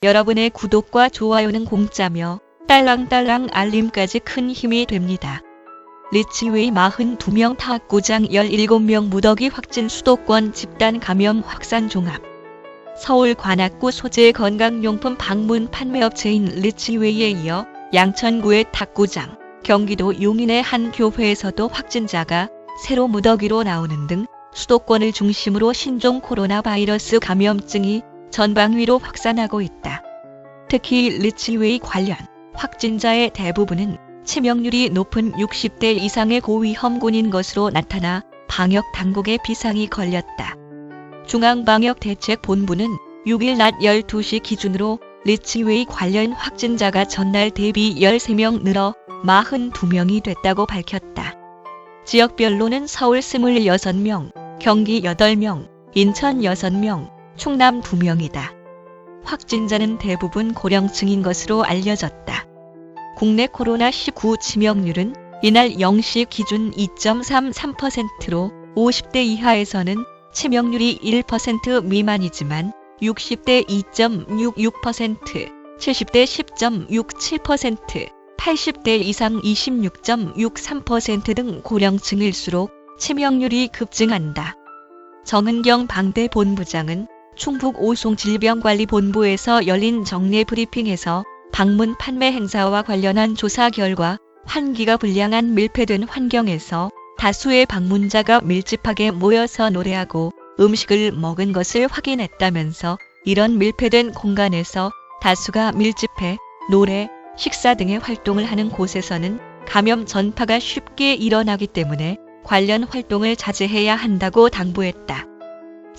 여러분의 구독과 좋아요는 공짜며 딸랑딸랑 알림까지 큰 힘이 됩니다. 리치웨이 42명 탁구장 17명 무더기 확진 수도권 집단 감염 확산 종합. 서울 관악구 소재 건강용품 방문 판매업체인 리치웨이에 이어 양천구의 탁구장, 경기도 용인의 한 교회에서도 확진자가 새로 무더기로 나오는 등 수도권을 중심으로 신종 코로나 바이러스 감염증이 전방위로 확산하고 있다. 특히 리치웨이 관련 확진자의 대부분은 치명률이 높은 60대 이상의 고위험군인 것으로 나타나 방역당국의 비상이 걸렸다. 중앙방역대책본부는 6일 낮 12시 기준으로 리치웨이 관련 확진자가 전날 대비 13명 늘어 42명이 됐다고 밝혔다. 지역별로는 서울 26명, 경기 8명, 인천 6명, 충남 2명이다. 확진자는 대부분 고령층인 것으로 알려졌다. 국내 코로나19 치명률은 이날 0시 기준 2.33%로 50대 이하에서는 치명률이 1% 미만이지만 60대 2.66%, 70대 10.67%, 80대 이상 26.63% 등 고령층일수록 치명률이 급증한다. 정은경 방대본부장은 충북 오송질병관리본부에서 열린 정례 브리핑에서 방문 판매 행사와 관련한 조사 결과 환기가 불량한 밀폐된 환경에서 다수의 방문자가 밀집하게 모여서 노래하고 음식을 먹은 것을 확인했다면서 이런 밀폐된 공간에서 다수가 밀집해 노래, 식사 등의 활동을 하는 곳에서는 감염 전파가 쉽게 일어나기 때문에 관련 활동을 자제해야 한다고 당부했다.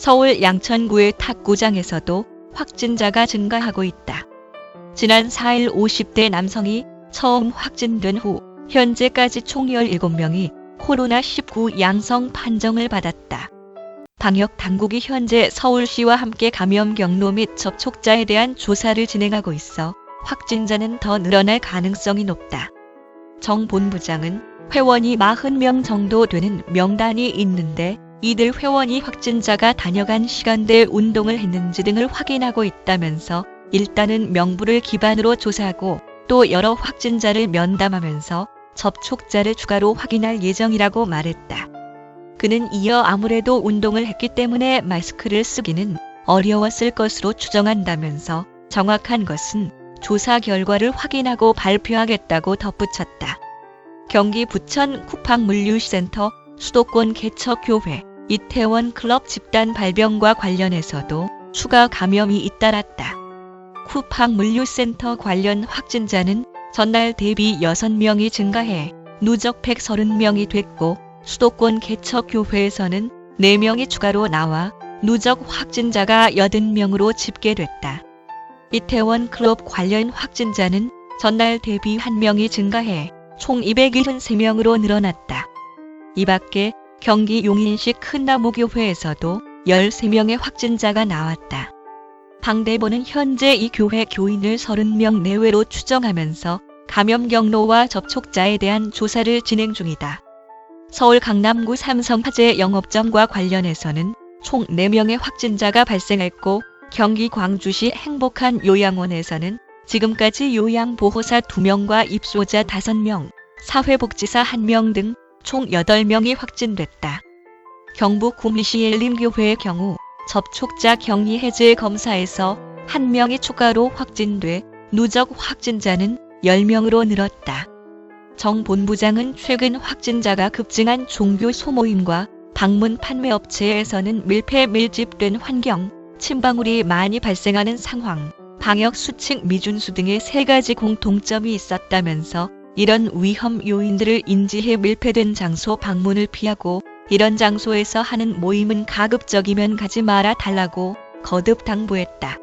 서울 양천구의 탁구장에서도 확진자가 증가하고 있다. 지난 4일 50대 남성이 처음 확진된 후 현재까지 총 17명이 코로나19 양성 판정을 받았다. 방역당국이 현재 서울시와 함께 감염 경로 및 접촉자에 대한 조사를 진행하고 있어 확진자는 더 늘어날 가능성이 높다. 정 본부장은 회원이 40명 정도 되는 명단이 있는데 이들 회원이 확진자가 다녀간 시간대에 운동을 했는지 등을 확인하고 있다면서 일단은 명부를 기반으로 조사하고 또 여러 확진자를 면담하면서 접촉자를 추가로 확인할 예정이라고 말했다. 그는 이어 아무래도 운동을 했기 때문에 마스크를 쓰기는 어려웠을 것으로 추정한다면서 정확한 것은 조사 결과를 확인하고 발표하겠다고 덧붙였다. 경기 부천 쿠팡물류센터 수도권 개척교회 이태원 클럽 집단 발병과 관련해서도 추가 감염이 잇따랐다. 쿠팡물류센터 관련 확진자는 전날 대비 6명이 증가해 누적 130명이 됐고 수도권 개척교회에서는 4명이 추가로 나와 누적 확진자가 80명으로 집계됐다. 이태원 클럽 관련 확진자는 전날 대비 1명이 증가해 총 273명으로 늘어났다. 이 밖에 경기 용인시 큰나무교회에서도 13명의 확진자가 나왔다. 방대본은 현재 이 교회 교인을 30명 내외로 추정하면서 감염 경로와 접촉자에 대한 조사를 진행 중이다. 서울 강남구 삼성화재 영업점과 관련해서는 총 4명의 확진자가 발생했고 경기 광주시 행복한 요양원에서는 지금까지 요양보호사 2명과 입소자 5명, 사회복지사 1명 등 총 8명이 확진됐다. 경북 구미시 엘림교회의 경우 접촉자 격리 해제 검사에서 1명이 추가로 확진돼 누적 확진자는 10명으로 늘었다. 정 본부장은 최근 확진자가 급증한 종교 소모임과 방문 판매업체에서는 밀집된 환경, 침방울이 많이 발생하는 상황, 방역 수칙 미준수 등의 3가지 공통점이 있었다면서 이런 위험 요인들을 인지해 밀폐된 장소 방문을 피하고 이런 장소에서 하는 모임은 가급적이면 가지 말아 달라고 거듭 당부했다.